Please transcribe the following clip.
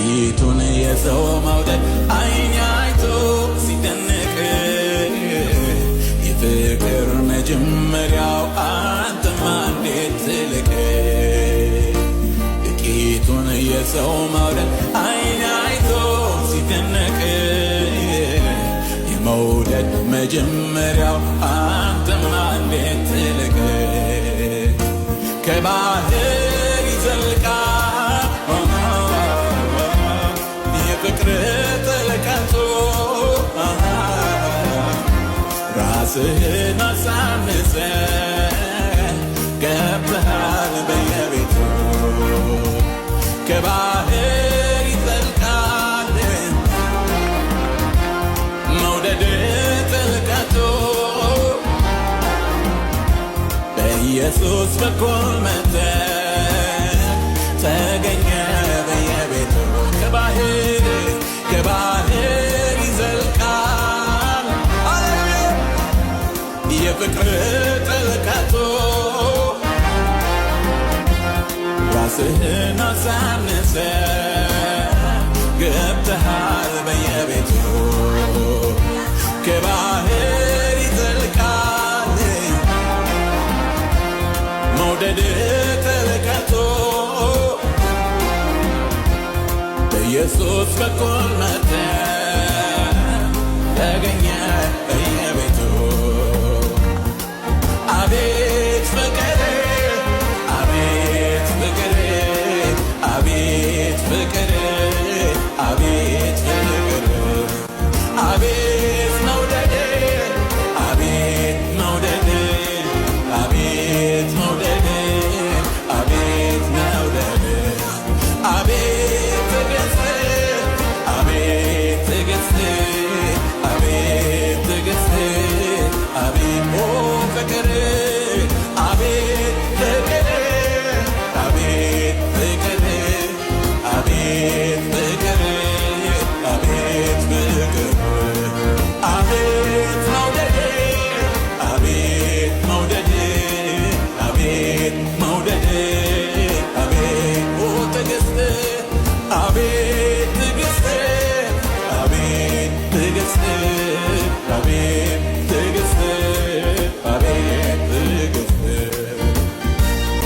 ጥቂቱን የሰው መውደድ አይን አይቶ ሲደነቅ የፍቅር መጀመሪያው አንተማ እንዴት ትልቅ ጥቂቱን የሰው መውደድ አይን አይቶ ሲደነቅ የመውደድ መጀመሪያው አንተማ እንዴት ትልቅ ከባህር ይዘልቃል የፍቅር ጥልቀቱ ራስህን አሳንሰ ገብተሃል በየቤቱ ከባህር ይዘልቃል መውደድ ጥልቀቱ በኢየሱስ በኩል መጥተህ ተገኘ በየቤቱ ከባህር ይዘልቃል የፍቅር ጥልቀቱ ራስህን አሳንሰ ገብተሃል በየቤቱ ከባህር ይዘልቃል መውደድ ጥልቀቱ በኢየሱስ በኩል መጥተህ ተገኘ